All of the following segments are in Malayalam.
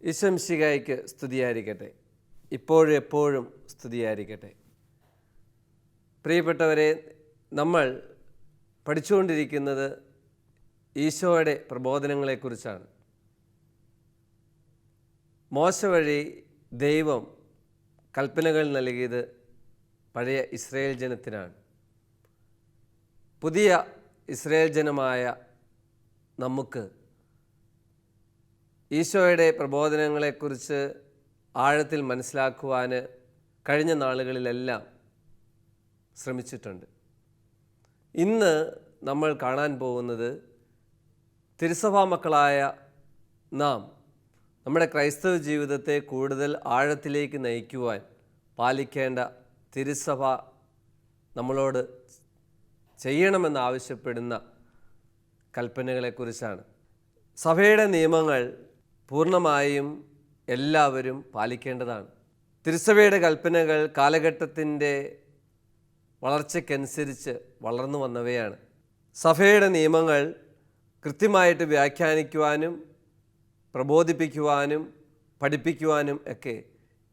ഈശോ മിശിഹായ്ക്ക് സ്തുതിയായിരിക്കട്ടെ. ഇപ്പോഴും എപ്പോഴും സ്തുതിയായിരിക്കട്ടെ. പ്രിയപ്പെട്ടവരെ, നമ്മൾ പഠിച്ചുകൊണ്ടിരിക്കുന്നത് ഈശോയുടെ പ്രബോധനങ്ങളെക്കുറിച്ചാണ്. മോശ വഴി ദൈവം കൽപ്പനകൾ നൽകിയത് പഴയ ഇസ്രായേൽ ജനത്തിനാണ്. പുതിയ ഇസ്രായേൽ ജനമായ നമുക്ക് ഈശോയുടെ പ്രബോധനങ്ങളെക്കുറിച്ച് ആഴത്തിൽ മനസ്സിലാക്കുവാൻ കഴിഞ്ഞ നാളുകളിലെല്ലാം ശ്രമിച്ചിട്ടുണ്ട്. ഇന്ന് നമ്മൾ കാണാൻ പോകുന്നത് തിരുസഭാ മക്കളായ നാം നമ്മുടെ ക്രൈസ്തവ ജീവിതത്തെ കൂടുതൽ ആഴത്തിലേക്ക് നയിക്കുവാൻ പാലിക്കേണ്ട തിരുസഭ നമ്മളോട് ചെയ്യണമെന്നാവശ്യപ്പെടുന്ന കൽപ്പനകളെക്കുറിച്ചാണ്. സഭയുടെ നിയമങ്ങൾ പൂർണ്ണമായും എല്ലാവരും പാലിക്കേണ്ടതാണ്. തിരുസഭയുടെ കൽപ്പനകൾ കാലഘട്ടത്തിൻ്റെ വളർച്ചയ്ക്കനുസരിച്ച് വളർന്നു വന്നവയാണ്. സഭയുടെ നിയമങ്ങൾ കൃത്യമായിട്ട് വ്യാഖ്യാനിക്കുവാനും പ്രബോധിപ്പിക്കുവാനും പഠിപ്പിക്കുവാനും ഒക്കെ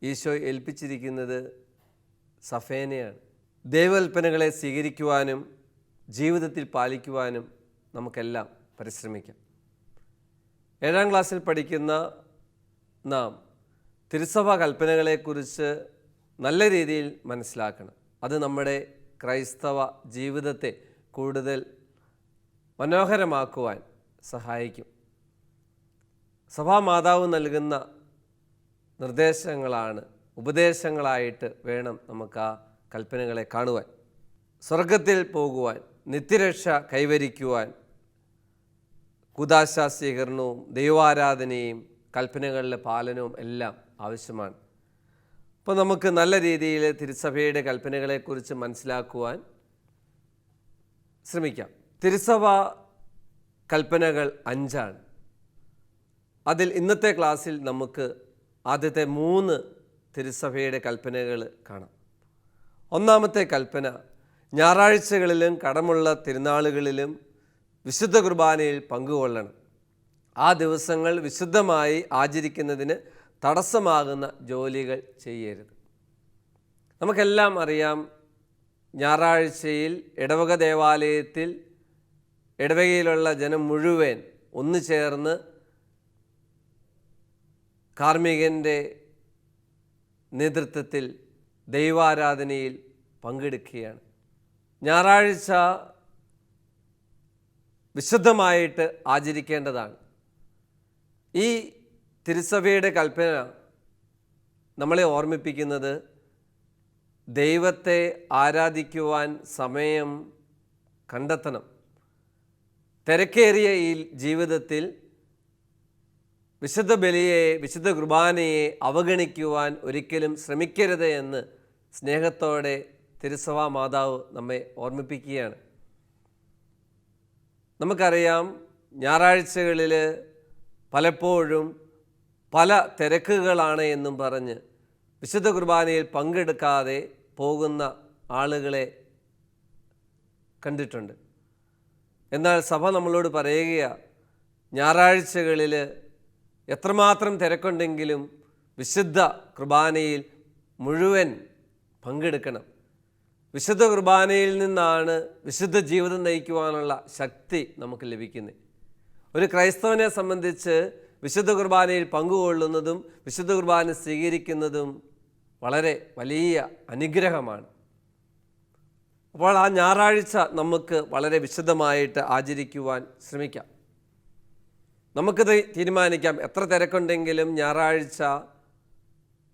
ഈശോ ഏൽപ്പിച്ചിരിക്കുന്നത് സഭേനെയാണ്. ദൈവകൽപ്പനകളെ സ്വീകരിക്കുവാനും ജീവിതത്തിൽ പാലിക്കുവാനും നമുക്കെല്ലാം പരിശ്രമിക്കാം. 7ാം ക്ലാസ്സിൽ പഠിക്കുന്ന നാം തിരുസഭാ കൽപ്പനകളെക്കുറിച്ച് നല്ല രീതിയിൽ മനസ്സിലാക്കണം. അത് നമ്മുടെ ക്രൈസ്തവ ജീവിതത്തെ കൂടുതൽ മനോഹരമാക്കുവാൻ സഹായിക്കും. സഭാമാതാവ് നൽകുന്ന നിർദ്ദേശങ്ങളാണ്, ഉപദേശങ്ങളായിട്ട് വേണം നമുക്ക് ആ കൽപ്പനകളെ കാണുവാൻ. സ്വർഗത്തിൽ പോകുവാൻ, നിത്യരക്ഷ കൈവരിക്കുവാൻ കൂദാശ സ്വീകരണവും ദൈവാരാധനയും കൽപ്പനകളുടെ പാലനവും എല്ലാം ആവശ്യമാണ്. അപ്പോൾ നമുക്ക് നല്ല രീതിയിൽ തിരുസഭയുടെ കൽപ്പനകളെക്കുറിച്ച് മനസ്സിലാക്കുവാൻ ശ്രമിക്കാം. തിരുസഭ കൽപ്പനകൾ 5 അതിൽ ഇന്നത്തെ ക്ലാസ്സിൽ നമുക്ക് ആദ്യത്തെ 3 തിരുസഭയുടെ കൽപ്പനകൾ കാണാം. ഒന്നാമത്തെ കൽപ്പന, ഞായറാഴ്ചകളിലും കടമുള്ള തിരുനാളുകളിലും വിശുദ്ധ കുർബാനയിൽ പങ്കുകൊള്ളണം. ആ ദിവസങ്ങൾ വിശുദ്ധമായി ആചരിക്കുന്നതിന് തടസ്സമാകുന്ന ജോലികൾ ചെയ്യരുത്. നമുക്കെല്ലാം അറിയാം, ഞായറാഴ്ചയിൽ ഇടവക ദേവാലയത്തിൽ ഇടവകയിലുള്ള ജനം മുഴുവൻ ഒന്നു ചേർന്ന് കാർമ്മികൻ്റെ നേതൃത്വത്തിൽ ദൈവാരാധനയിൽ പങ്കെടുക്കുകയാണ്. ഞായറാഴ്ച വിശുദ്ധമായിട്ട് ആചരിക്കേണ്ടതാണ്. ഈ തിരുസഭയുടെ കൽപ്പന നമ്മളെ ഓർമ്മിപ്പിക്കുന്നത് ദൈവത്തെ ആരാധിക്കുവാൻ സമയം കണ്ടെത്തണം. തിരക്കേറിയ ഈ ജീവിതത്തിൽ വിശുദ്ധ ബലിയെ, വിശുദ്ധ കുർബാനയെ അവഗണിക്കുവാൻ ഒരിക്കലും ശ്രമിക്കരുത് എന്ന് സ്നേഹത്തോടെ തിരുസഭാ മാതാവ് നമ്മെ ഓർമ്മിപ്പിക്കുകയാണ്. നമുക്കറിയാം, ഞായറാഴ്ചകളിൽ പലപ്പോഴും പല തിരക്കുകളാണ് എന്നും പറഞ്ഞ് വിശുദ്ധ കുർബാനയിൽ പങ്കെടുക്കാതെ പോകുന്ന ആളുകളെ കണ്ടിട്ടുണ്ട്. എന്നാൽ സഭ നമ്മളോട് പറയുകയാണ്, ഞായറാഴ്ചകളിൽ എത്രമാത്രം തിരക്കുണ്ടെങ്കിലും വിശുദ്ധ കുർബാനയിൽ മുഴുവൻ പങ്കെടുക്കണം. വിശുദ്ധ കുർബാനയിൽ നിന്നാണ് വിശുദ്ധ ജീവിതം നയിക്കുവാനുള്ള ശക്തി നമുക്ക് ലഭിക്കുന്നത്. ഒരു ക്രൈസ്തവനെ സംബന്ധിച്ച് വിശുദ്ധ കുർബാനയിൽ പങ്കുകൊള്ളുന്നതും വിശുദ്ധ കുർബാന സ്വീകരിക്കുന്നതും വളരെ വലിയ അനുഗ്രഹമാണ്. അപ്പോൾ ആ ഞായറാഴ്ച നമുക്ക് വളരെ വിശുദ്ധമായിട്ട് ആചരിക്കുവാൻ ശ്രമിക്കാം. നമുക്കിത് തീരുമാനിക്കാം, എത്ര തിരക്കുണ്ടെങ്കിലും ഞായറാഴ്ച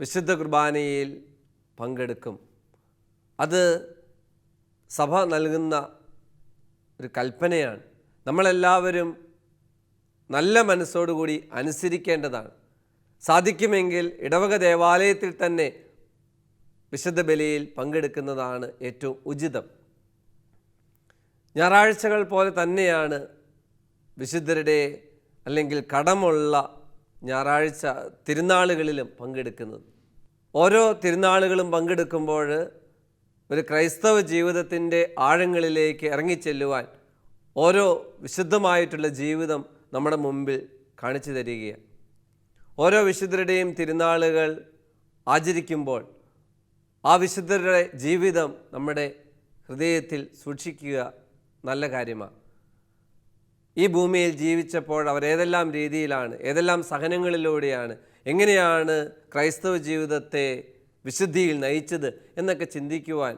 വിശുദ്ധ കുർബാനയിൽ പങ്കെടുക്കും. അത് സഭ നൽകുന്ന ഒരു കൽപ്പനയാണ്. നമ്മളെല്ലാവരും നല്ല മനസ്സോടുകൂടി അനുസരിക്കേണ്ടതാണ്. സാധിക്കുമെങ്കിൽ ഇടവക ദേവാലയത്തിൽ തന്നെ വിശുദ്ധ ബലിയിൽ പങ്കെടുക്കുന്നതാണ് ഏറ്റവും ഉചിതം. ഞായറാഴ്ചകൾ പോലെ തന്നെയാണ് വിശുദ്ധരുടെ അല്ലെങ്കിൽ കടമുള്ള ഞായറാഴ്ച തിരുനാളുകളിലും പങ്കെടുക്കുന്നത്. ഓരോ തിരുനാളുകളും പങ്കെടുക്കുമ്പോൾ ഒരു ക്രൈസ്തവ ജീവിതത്തിൻ്റെ ആഴങ്ങളിലേക്ക് ഇറങ്ങിച്ചെല്ലുവാൻ ഓരോ വിശുദ്ധമായിട്ടുള്ള ജീവിതം നമ്മുടെ മുമ്പിൽ കാണിച്ചു തരികയാണ്. ഓരോ വിശുദ്ധരുടെയും തിരുനാളുകൾ ആചരിക്കുമ്പോൾ ആ വിശുദ്ധരുടെ ജീവിതം നമ്മുടെ ഹൃദയത്തിൽ സൂക്ഷിക്കുക നല്ല കാര്യമാണ്. ഈ ഭൂമിയിൽ ജീവിച്ചപ്പോൾ അവർ ഏതെല്ലാം രീതിയിലാണ്, ഏതെല്ലാം സഹനങ്ങളിലൂടെയാണ്, എങ്ങനെയാണ് ക്രൈസ്തവ ജീവിതത്തെ വിശുദ്ധിയിൽ നയിച്ചത് എന്നൊക്കെ ചിന്തിക്കുവാൻ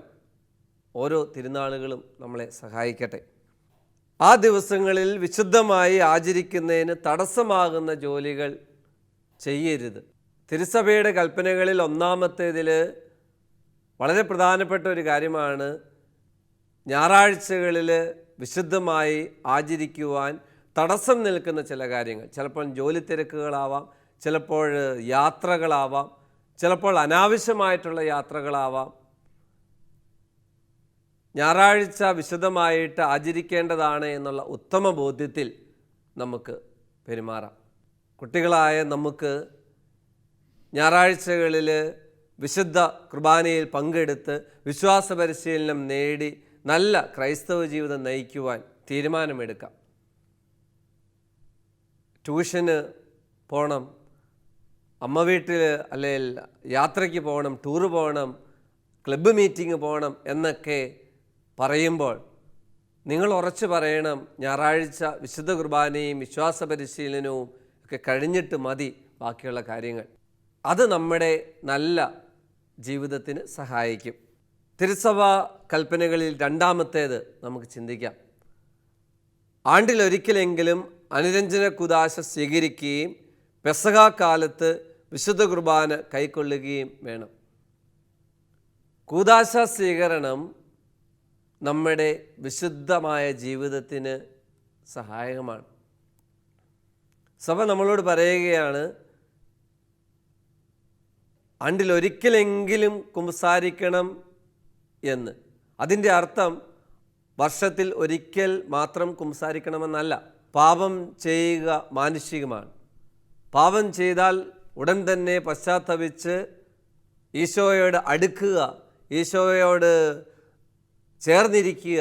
ഓരോ തിരുനാളുകളും നമ്മളെ സഹായിക്കട്ടെ. ആ ദിവസങ്ങളിൽ വിശുദ്ധമായി ആചരിക്കുന്നതിന് തടസ്സമാകുന്ന ജോലികൾ ചെയ്യരുത്. തിരുസഭയുടെ കൽപ്പനകളിൽ ഒന്നാമത്തേതിൽ വളരെ പ്രധാനപ്പെട്ട ഒരു കാര്യമാണ് ഞായറാഴ്ചകളിൽ വിശുദ്ധമായി ആചരിക്കുവാൻ തടസ്സം നിൽക്കുന്ന ചില കാര്യങ്ങൾ. ചിലപ്പോൾ ജോലി തിരക്കുകളാവാം, ചിലപ്പോൾ യാത്രകളാവാം, ചിലപ്പോൾ അനാവശ്യമായിട്ടുള്ള യാത്രകളാവാം. ഞായറാഴ്ച വിശുദ്ധമായിട്ട് ആചരിക്കേണ്ടതാണ് എന്നുള്ള ഉത്തമ ബോധ്യത്തിൽ നമുക്ക് പെരുമാറാം. കുട്ടികളായ നമുക്ക് ഞായറാഴ്ചകളിൽ വിശുദ്ധ കുർബാനയിൽ പങ്കെടുത്ത് വിശ്വാസ പരിശീലനം നേടി നല്ല ക്രൈസ്തവ ജീവിതം നയിക്കുവാൻ തീരുമാനമെടുക്കാം. ട്യൂഷന് പോകണം, അമ്മ വീട്ടിൽ അല്ലെങ്കിൽ യാത്രയ്ക്ക് പോകണം, ടൂറ് പോകണം, ക്ലബ്ബ് മീറ്റിംഗ് പോകണം എന്നൊക്കെ പറയുമ്പോൾ നിങ്ങൾ ഉറച്ചു പറയണം, ഞായറാഴ്ച വിശുദ്ധ കുർബാനയും വിശ്വാസ പരിശീലനവും ഒക്കെ കഴിഞ്ഞിട്ട് മതി ബാക്കിയുള്ള കാര്യങ്ങൾ. അത് നമ്മുടെ നല്ല ജീവിതത്തിന് സഹായിക്കും. തിരുസഭാ കൽപ്പനകളിൽ രണ്ടാമത്തേത് നമുക്ക് ചിന്തിക്കാം. ആണ്ടിലൊരിക്കലെങ്കിലും അനുരഞ്ജന കുദാശ സ്വീകരിക്കുകയും പെസഹ കാലത്ത് വിശുദ്ധ കുർബാന കൈക്കൊള്ളുകയും വേണം. കൂദാശ സ്വീകരണം നമ്മുടെ വിശുദ്ധമായ ജീവിതത്തിന് സഹായകമാണ്. സഭ നമ്മളോട് പറയുകയാണ്, ആണ്ടിലൊരിക്കലെങ്കിലും കുമ്പസാരിക്കണം എന്ന്. അതിൻ്റെ അർത്ഥം വർഷത്തിൽ ഒരിക്കൽ മാത്രം കുമ്പസാരിക്കണമെന്നല്ല. പാപം ചെയ്യുക മാനുഷികമാണ്. പാപം ചെയ്താൽ ഉടൻ തന്നെ പശ്ചാത്തപിച്ച് ഈശോയോട് അടുക്കുക, ഈശോയോട് ചേർന്നിരിക്കുക,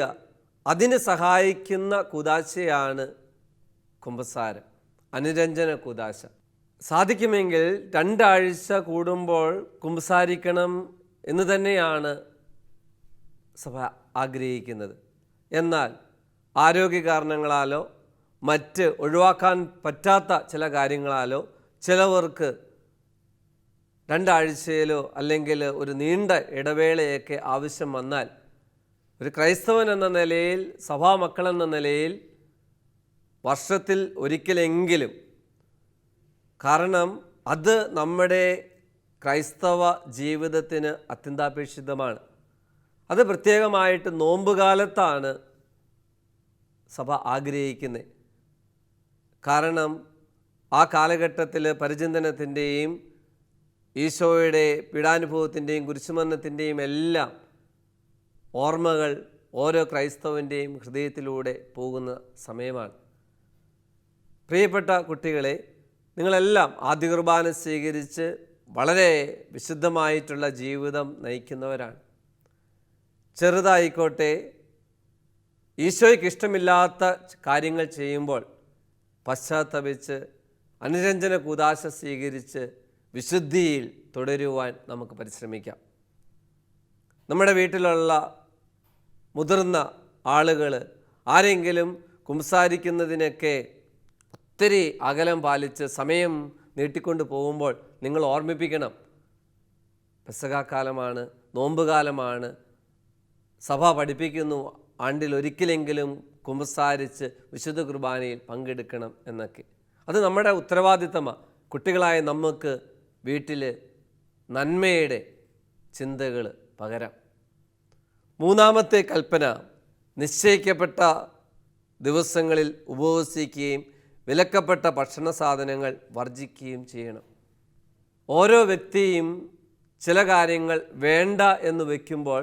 അതിന് സഹായിക്കുന്ന കൂദാശയാണ് കുമ്പസാരം, അനുരഞ്ജന കൂദാശ. സാധിക്കുമെങ്കിൽ 2 ആഴ്ച കൂടുമ്പോൾ കുമ്പസാരിക്കണം എന്ന് തന്നെയാണ് സഭ ആഗ്രഹിക്കുന്നത്. എന്നാൽ ആരോഗ്യ കാരണങ്ങളാലോ മറ്റ് ഒഴിവാക്കാൻ പറ്റാത്ത ചില കാര്യങ്ങളാലോ ചിലവർക്ക് 2 ആഴ്ചയിലോ അല്ലെങ്കിൽ ഒരു നീണ്ട ഇടവേളയൊക്കെ ആവശ്യം വന്നാൽ ഒരു ക്രൈസ്തവൻ എന്ന നിലയിൽ, സഭാമക്കളെന്ന നിലയിൽ വർഷത്തിൽ ഒരിക്കലെങ്കിലും, കാരണം അത് നമ്മുടെ ക്രൈസ്തവ ജീവിതത്തിന് അത്യന്താപേക്ഷിതമാണ്. അത് പ്രത്യേകമായിട്ട് നോമ്പുകാലത്താണ് സഭ ആഗ്രഹിക്കുന്നത്. കാരണം ആ കാലഘട്ടത്തിൽ പരിചിന്തനത്തിൻ്റെയും ഈശോയുടെ പീഡാനുഭവത്തിൻ്റെയും കുരിശുമരണത്തിൻ്റെയും എല്ലാം ഓർമ്മകൾ ഓരോ ക്രൈസ്തവൻ്റെയും ഹൃദയത്തിലൂടെ പോകുന്ന സമയമാണ്. പ്രിയപ്പെട്ട കുട്ടികളെ, നിങ്ങളെല്ലാം ആദ്യ കുർബാന സ്വീകരിച്ച് വളരെ വിശുദ്ധമായിട്ടുള്ള ജീവിതം നയിക്കുന്നവരാണ്. ചെറുതായിക്കോട്ടെ, ഈശോയ്ക്ക് ഇഷ്ടമില്ലാത്ത കാര്യങ്ങൾ ചെയ്യുമ്പോൾ പശ്ചാത്തപിച്ച് അനുരഞ്ജന കൂദാശ സ്വീകരിച്ച് വിശുദ്ധിയിൽ തുടരുവാൻ നമുക്ക് പരിശ്രമിക്കാം. നമ്മുടെ വീട്ടിലുള്ള മുതിർന്ന ആളുകൾ ആരെങ്കിലും കുമ്പസാരിക്കുന്നതിനൊക്കെ ഒത്തിരി അകലം പാലിച്ച് സമയം നീട്ടിക്കൊണ്ട് പോകുമ്പോൾ നിങ്ങൾ ഓർമ്മിപ്പിക്കണം, പെസഹ കാലമാണ്, നോമ്പുകാലമാണ്, സഭ പഠിപ്പിക്കുന്നു ആണ്ടിലൊരിക്കലെങ്കിലും കുമ്പസാരിച്ച് വിശുദ്ധ കുർബാനയിൽ പങ്കെടുക്കണം എന്നൊക്കെ. അത് നമ്മുടെ ഉത്തരവാദിത്തമാണ്. കുട്ടികളായ നമുക്ക് വീട്ടിൽ നന്മയുടെ ചിന്തകൾ പകരാം. മൂന്നാമത്തെ കൽപ്പന, നിശ്ചയിക്കപ്പെട്ട ദിവസങ്ങളിൽ ഉപവസിക്കുകയും വിലക്കപ്പെട്ട ഭക്ഷണ സാധനങ്ങൾ വർജിക്കുകയും ചെയ്യണം. ഓരോ വ്യക്തിയും ചില കാര്യങ്ങൾ വേണ്ട എന്ന് വയ്ക്കുമ്പോൾ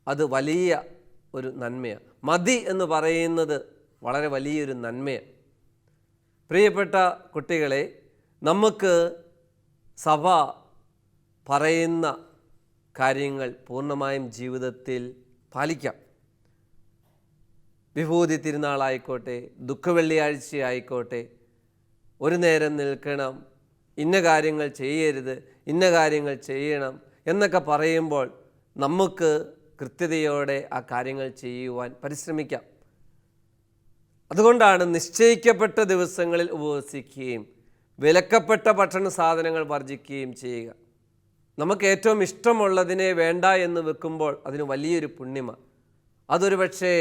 അത് വലിയ ഒരു നന്മയാണ്. മതി എന്ന് പറയുന്നത് വളരെ വലിയൊരു നന്മയാണ്. പ്രിയപ്പെട്ട കുട്ടികളെ, നമുക്ക് സഭ പറയുന്ന കാര്യങ്ങൾ പൂർണ്ണമായും ജീവിതത്തിൽ പാലിക്കാം. വിഭൂതി തിരുനാളായിക്കോട്ടെ, ദുഃഖവെള്ളിയാഴ്ചയായിക്കോട്ടെ, ഒരു നേരം നിൽക്കണം, ഇന്ന കാര്യങ്ങൾ ചെയ്യരുത്, ഇന്ന കാര്യങ്ങൾ ചെയ്യണം എന്നൊക്കെ പറയുമ്പോൾ നമുക്ക് കൃത്യതയോടെ ആ കാര്യങ്ങൾ ചെയ്യുവാൻ പരിശ്രമിക്കാം. അതുകൊണ്ടാണ് നിശ്ചയിക്കപ്പെട്ട ദിവസങ്ങളിൽ ഉപവസിക്കുകയും വിലക്കപ്പെട്ട ഭക്ഷണ സാധനങ്ങൾ വർജിക്കുകയും ചെയ്യുക. നമുക്ക് ഏറ്റവും ഇഷ്ടമുള്ളതിനെ വേണ്ട എന്ന് വെക്കുമ്പോൾ അതിന് വലിയൊരു പുണ്യമാണ്. അതൊരു പക്ഷേ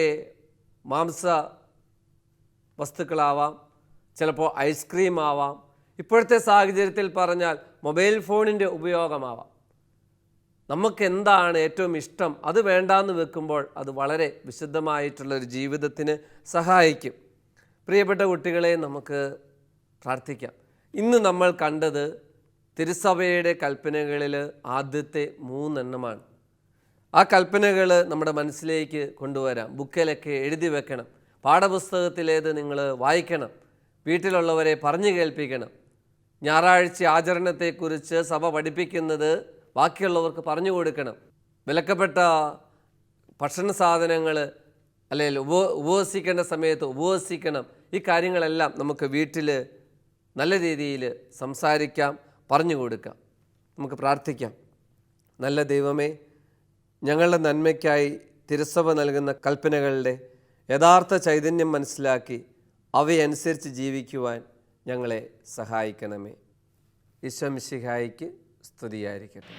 മാംസ വസ്തുക്കളാവാം, ചിലപ്പോൾ ഐസ്ക്രീം ആവാം, ഇപ്പോഴത്തെ സാഹചര്യത്തിൽ പറഞ്ഞാൽ മൊബൈൽ ഫോണിൻ്റെ ഉപയോഗമാവാം. നമുക്ക് എന്താണ് ഏറ്റവും ഇഷ്ടം അത് വേണ്ടാന്ന് വെക്കുമ്പോൾ അത് വളരെ വിശുദ്ധമായിട്ടുള്ളൊരു ജീവിതത്തിന് സഹായിക്കും. പ്രിയപ്പെട്ട കുട്ടികളെ, നമുക്ക് പ്രാർത്ഥിക്കാം. ഇന്ന് നമ്മൾ കണ്ടത് തിരുസഭയുടെ കൽപ്പനകളിൽ ആദ്യത്തെ 3 എണ്ണമാണ്. ആ കൽപ്പനകൾ നമ്മുടെ മനസ്സിലേക്ക് കൊണ്ടുവരാം. ബുക്കിലൊക്കെ എഴുതി വെക്കണം. പാഠപുസ്തകത്തിലേത് നിങ്ങൾ വായിക്കണം. വീട്ടിലുള്ളവരെ പറഞ്ഞു കേൾപ്പിക്കണം. ഞായറാഴ്ച ആചരണത്തെക്കുറിച്ച് സഭ പഠിപ്പിക്കുന്നത് ബാക്കിയുള്ളവർക്ക് പറഞ്ഞു കൊടുക്കണം. വിലക്കപ്പെട്ട ഭക്ഷണ സാധനങ്ങൾ അല്ലെങ്കിൽ ഉപവസിക്കേണ്ട സമയത്ത് ഉപവസിക്കണം. ഈ കാര്യങ്ങളെല്ലാം നമുക്ക് വീട്ടിൽ നല്ല രീതിയിൽ സംസാരിക്കാം, പറഞ്ഞു കൊടുക്കാം. നമുക്ക് പ്രാർത്ഥിക്കാം. നല്ല ദൈവമേ, ഞങ്ങളുടെ നന്മയ്ക്കായി തിരുസഭ നൽകുന്ന കൽപ്പനകളുടെ യഥാർത്ഥ ചൈതന്യം മനസ്സിലാക്കി അവയനുസരിച്ച് ജീവിക്കുവാൻ ഞങ്ങളെ സഹായിക്കണമേ. ഈശോ മിശിഹായിക്ക് സ്തുതിയായിരിക്കട്ടെ.